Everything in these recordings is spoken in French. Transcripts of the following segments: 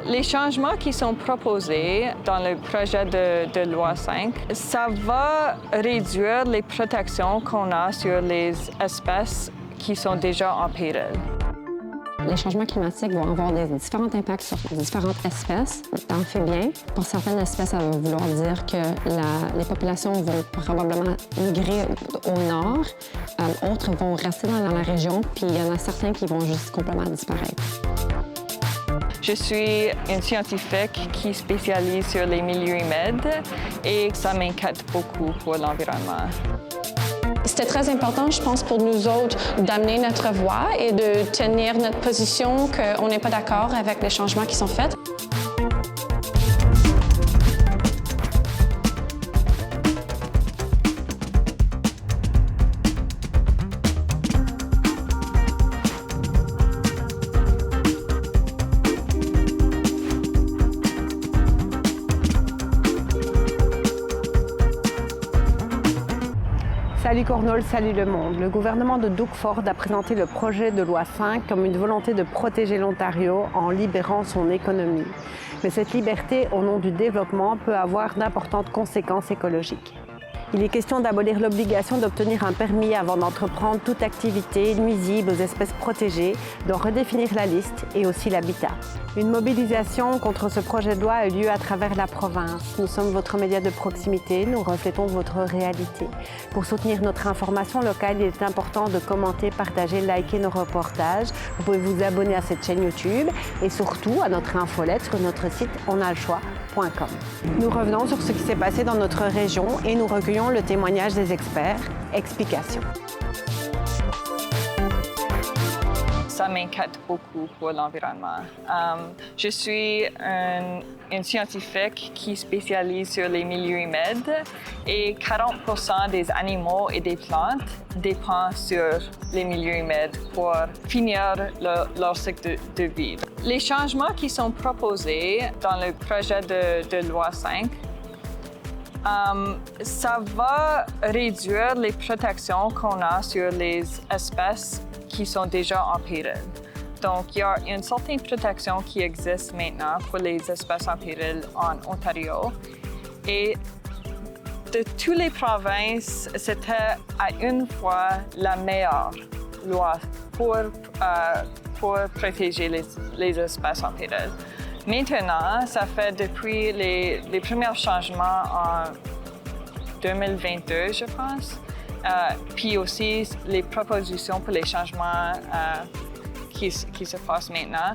Les changements qui sont proposés dans le projet de loi 5, ça va réduire les protections qu'on a sur les espèces qui sont déjà en péril. Les changements climatiques vont avoir des différents impacts sur différentes espèces d'amphibiens. Pour certaines espèces, ça va vouloir dire que les populations vont probablement migrer au nord. Autres vont rester dans la région, puis il y en a certains qui vont juste complètement disparaître. Je suis une scientifique qui spécialise sur les milieux humides et ça m'inquiète beaucoup pour l'environnement. C'était très important, je pense, pour nous autres d'amener notre voix et de tenir notre position qu'on n'est pas d'accord avec les changements qui sont faits. Salut Cornwall, salut le monde. Le gouvernement de Doug Ford a présenté le projet de loi 5 comme une volonté de protéger l'Ontario en libérant son économie. Mais cette liberté au nom du développement peut avoir d'importantes conséquences écologiques. Il est question d'abolir l'obligation d'obtenir un permis avant d'entreprendre toute activité nuisible aux espèces protégées, d'en redéfinir la liste et aussi l'habitat. Une mobilisation contre ce projet de loi a eu lieu à travers la province. Nous sommes votre média de proximité, nous reflétons votre réalité. Pour soutenir notre information locale, il est important de commenter, partager, liker nos reportages. Vous pouvez vous abonner à cette chaîne YouTube et surtout à notre infolette sur notre site onalchoix.com. Nous revenons sur ce qui s'est passé dans notre région et nous recueillons le témoignage des experts. Explication. Ça m'inquiète beaucoup pour l'environnement. Je suis une scientifique qui spécialise sur les milieux humides et 40% des animaux et des plantes dépendent sur les milieux humides pour finir leur cycle de vie. Les changements qui sont proposés dans le projet de loi 5, ça va réduire les protections qu'on a sur les espèces qui sont déjà en péril. Donc, il y a une certaine protection qui existe maintenant pour les espèces en péril en Ontario. Et de toutes les provinces, c'était à une fois la meilleure loi pour protéger les espèces en péril. Maintenant, ça fait depuis les premiers changements en 2022, je pense, puis aussi les propositions pour les changements qui se passent maintenant,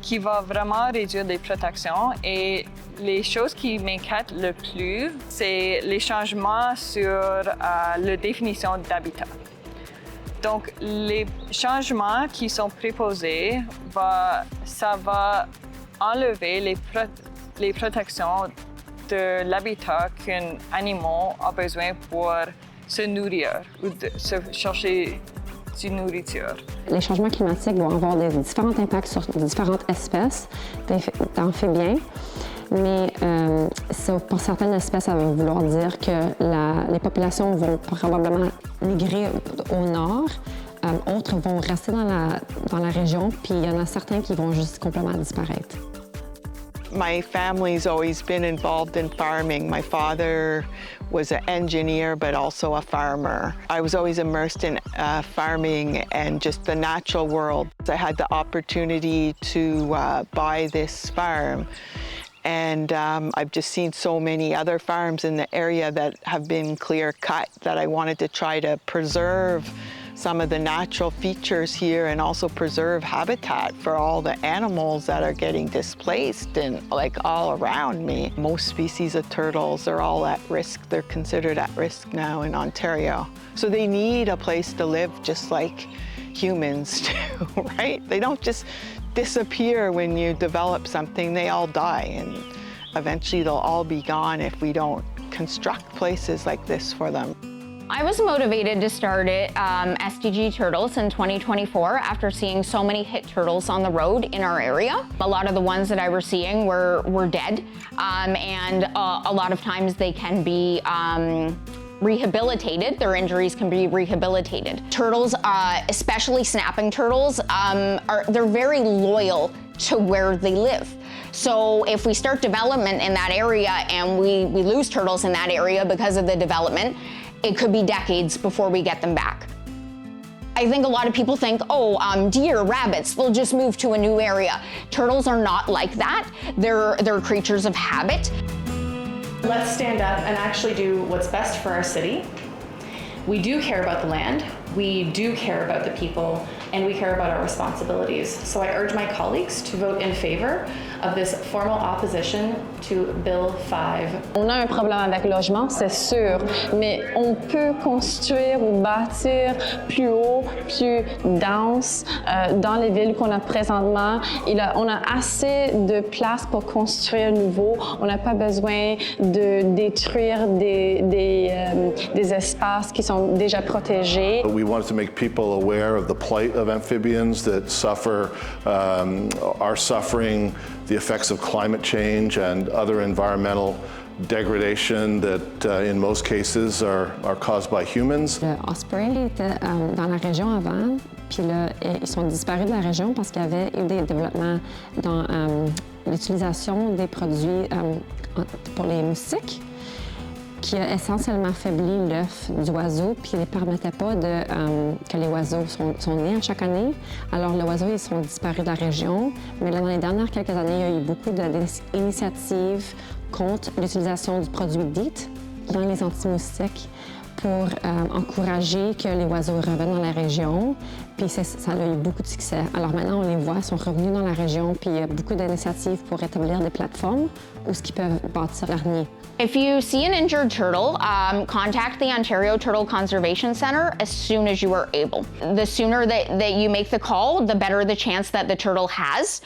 qui va vraiment réduire les protections. Et les choses qui m'inquiètent le plus, c'est les changements sur la définition d'habitat. Donc, les changements qui sont proposés, ça va enlever les protections de l'habitat qu'un animal a besoin pour se nourrir ou de se chercher du nourriture. Les changements climatiques vont avoir des différents impacts sur différentes espèces d'amphibiens, mais pour certaines espèces, ça va vouloir dire que les populations vont probablement migrer au nord. Autres vont rester dans la région, puis il y en a certains qui vont juste complètement disparaître. My family's always been involved in farming. My father was an engineer, but also a farmer. I was always immersed in farming and just the natural world. I had the opportunity to buy this farm. And I've just seen so many other farms in the area that have been clear cut that I wanted to try to preserve some of the natural features here and also preserve habitat for all the animals that are getting displaced and like all around me. Most species of turtles are all at risk. They're considered at risk now in Ontario. So they need a place to live just like humans do, right? They don't just disappear when you develop something, they all die and eventually they'll all be gone if we don't construct places like this for them. I was motivated to start SDG Turtles in 2024 after seeing so many hit turtles on the road in our area. A lot of the ones that I was seeing were dead, and a lot of times they can be rehabilitated. Their injuries can be rehabilitated. Turtles, especially snapping turtles, they're very loyal to where they live. So if we start development in that area and we lose turtles in that area because of the development, it could be decades before we get them back. I think a lot of people think, deer, rabbits, they'll just move to a new area. Turtles are not like that. They're creatures of habit. Let's stand up and actually do what's best for our city. We do care about the land, we do care about the people, and we care about our responsibilities. So I urge my colleagues to vote in favor of this formal opposition to Bill 5. On a un problème avec le logement, c'est sûr, mais on peut construire ou bâtir plus haut, plus dense dans les villes qu'on a présentement. On a assez de place pour construire nouveau. On n'a pas besoin de détruire des espaces qui sont déjà protégés. We wanted to make people aware of the plight of amphibians that are suffering the effects of climate change and other environmental degradation that in most cases are caused by humans. Le Osprey était dans la région avant, puis là, ils sont disparus de la région parce qu'il y avait eu des développements dans l'utilisation des produits pour les moustiques, qui a essentiellement affaibli l'œuf du oiseau, puis ne les permettait pas que les oiseaux sont nés à chaque année. Alors, les oiseaux, ils sont disparus de la région. Mais là, dans les dernières quelques années, il y a eu beaucoup d'initiatives contre l'utilisation du produit DEET dans les anti-moustiques pour encourager que les oiseaux reviennent dans la région. Puis ça a eu beaucoup de succès. Alors maintenant, on les voit, ils sont revenus dans la région, puis il y a beaucoup d'initiatives pour établir des plateformes où ils peuvent bâtir leur nid. If you see an injured turtle, contact the Ontario Turtle Conservation Centre as soon as you are able. The sooner that you make the call, the better the chance that the turtle has.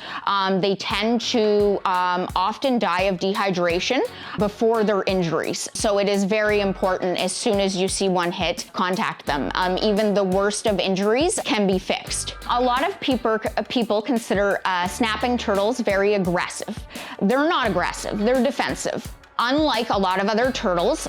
They tend to often die of dehydration before their injuries. So it is very important, as soon as you see one hit, contact them. Even the worst of injuries can be fixed. A lot of people consider snapping turtles very aggressive. They're not aggressive, they're defensive. Unlike a lot of other turtles,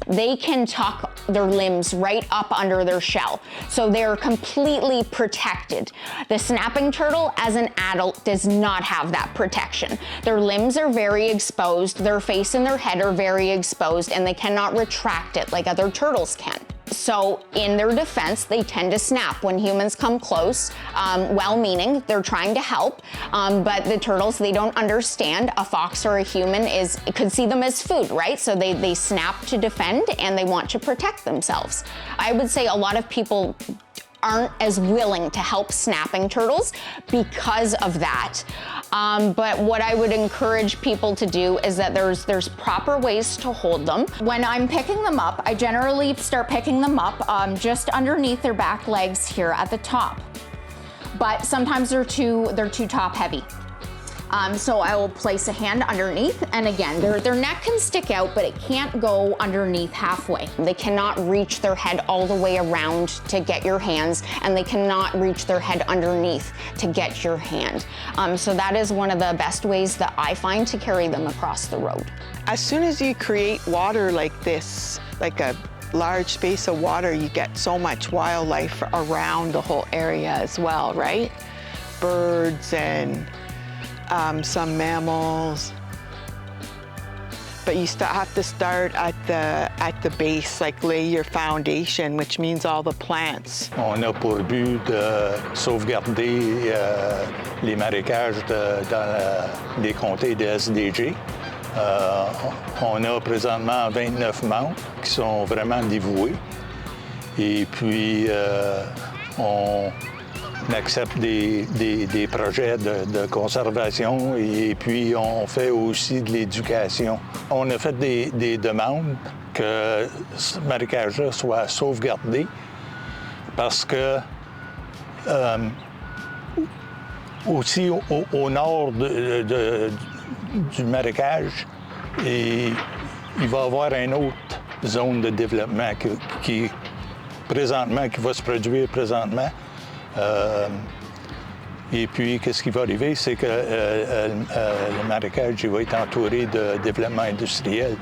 they can tuck their limbs right up under their shell. So they're completely protected. The snapping turtle, as an adult, does not have that protection. Their limbs are very exposed, their face and their head are very exposed, and they cannot retract it like other turtles can. So in their defense, they tend to snap when humans come close, well-meaning, they're trying to help, but the turtles, they don't understand a fox or a human could see them as food, right? So they snap to defend and they want to protect themselves. I would say a lot of people aren't as willing to help snapping turtles because of that. But what I would encourage people to do is that there's proper ways to hold them. When I'm picking them up, I generally start picking them up just underneath their back legs here at the top. But sometimes they're too top heavy. So I will place a hand underneath, and again, their neck can stick out, but it can't go underneath halfway. They cannot reach their head all the way around to get your hands, and they cannot reach their head underneath to get your hand. So that is one of the best ways that I find to carry them across the road. As soon as you create water like this, like a large space of water, you get so much wildlife around the whole area as well, right? Birds and some mammals, but you have to start at the base, like lay your foundation, which means all the plants. On a pour but de sauvegarder les marécages dans les comtés de SDG. On a présentement 29 membres qui sont vraiment dévoués, et puis on accepte des projets de conservation, et puis on fait aussi de l'éducation. On a fait des demandes que ce marécage-là soit sauvegardé parce que aussi au nord du marécage, il va y avoir une autre zone de développement qui va se produire présentement. Et puis, qu'est-ce qui va arriver, c'est que le marécage va être entouré de développement industriel.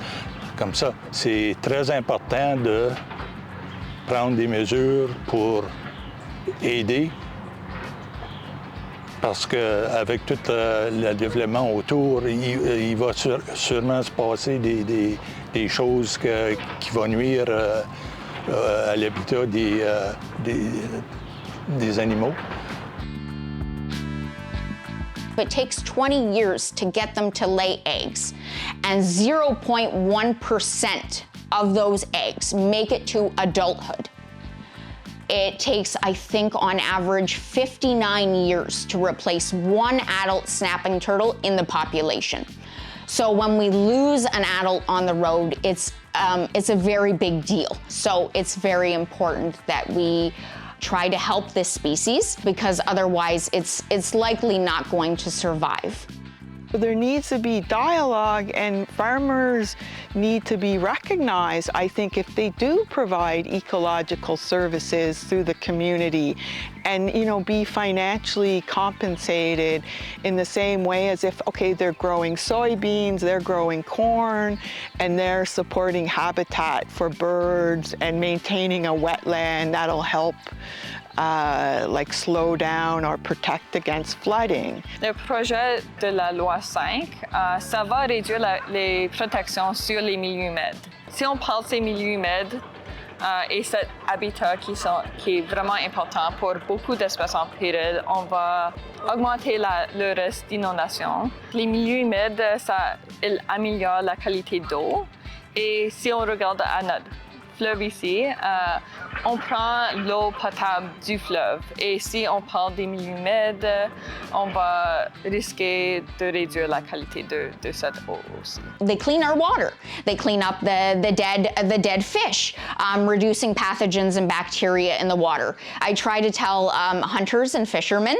Comme ça, c'est très important de prendre des mesures pour aider parce qu'avec tout le développement autour, il va sûrement se passer des choses qui vont nuire à l'habitat des animaux. It takes 20 years to get them to lay eggs, and 0.1% of those eggs make it to adulthood. It takes, I think, on average, 59 years to replace one adult snapping turtle in the population. So when we lose an adult on the road, it's a very big deal. So it's very important that we try to help this species, because otherwise it's likely not going to survive. There needs to be dialogue, and farmers need to be recognized. I think if they do provide ecological services through the community and, be financially compensated in the same way as if, okay, they're growing soybeans, they're growing corn, and they're supporting habitat for birds and maintaining a wetland, that'll help slow down or protect against flooding. Le projet de la loi 5, ça va réduire les protections sur les milieux humides. Si on parle de ces milieux humides et cet habitat qui est vraiment important pour beaucoup d'espèces en péril, on va augmenter le risque d'inondation. Les milieux humides, ils améliorent la qualité d'eau. Et si on regarde à notre fleuve ici, on prend l'eau potable du fleuve. Et si on parle des milieux humides, on va risquer de réduire la qualité de cette eau aussi. They clean our water. They clean up the dead fish, reducing pathogens and bacteria in the water. I try to tell hunters and fishermen,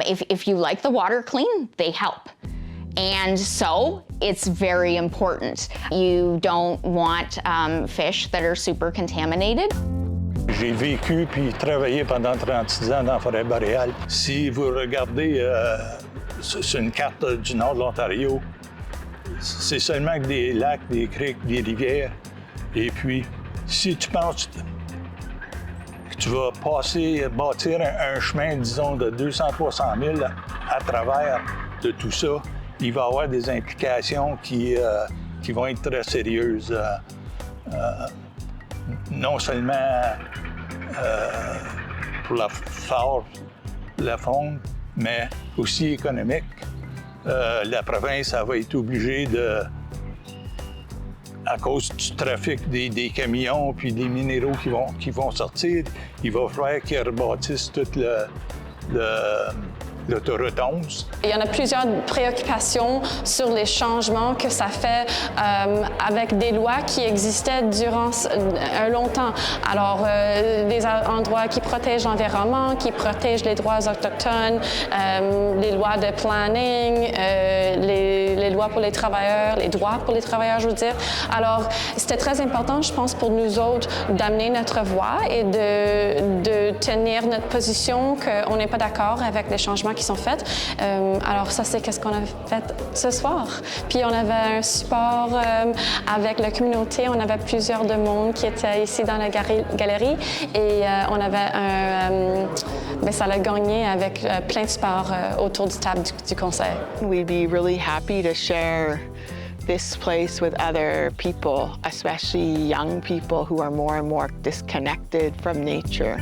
if you like the water clean, they help. And so it's very important. You don't want fish that are super contaminated. J'ai vécu puis travaillé pendant 36 ans dans la forêt boréale. Si vous regardez sur une carte du nord de l'Ontario, c'est seulement que des lacs, des criques, des rivières. Et puis, si tu penses que tu vas bâtir un chemin, disons, de 200-300 000 à travers de tout ça, il va y avoir des implications qui vont être très sérieuses. Non seulement pour la flore, la faune, mais aussi économique. La province va être obligée à cause du trafic des camions puis des minéraux qui vont sortir, il va falloir qu'ils rebâtissent tout l'autoroute 11. Il y en a plusieurs préoccupations sur les changements que ça fait avec des lois qui existaient durant un long temps. Alors, des endroits qui protègent l'environnement, qui protègent les droits autochtones, les lois de planning, les lois pour les travailleurs, les droits pour les travailleurs, je veux dire. Alors, c'était très important, je pense, pour nous autres d'amener notre voix et de tenir notre position qu'on n'est pas d'accord avec les changements qui sont faits. Alors ça, c'est qu'est-ce qu'on a fait ce soir. Puis on avait un support avec la communauté. On avait plusieurs de monde qui étaient ici dans la galerie et on avait ça l'a gagné avec plein de support autour du table du conseil. We'd be really happy to share this place with other people, especially young people who are more and more disconnected from nature.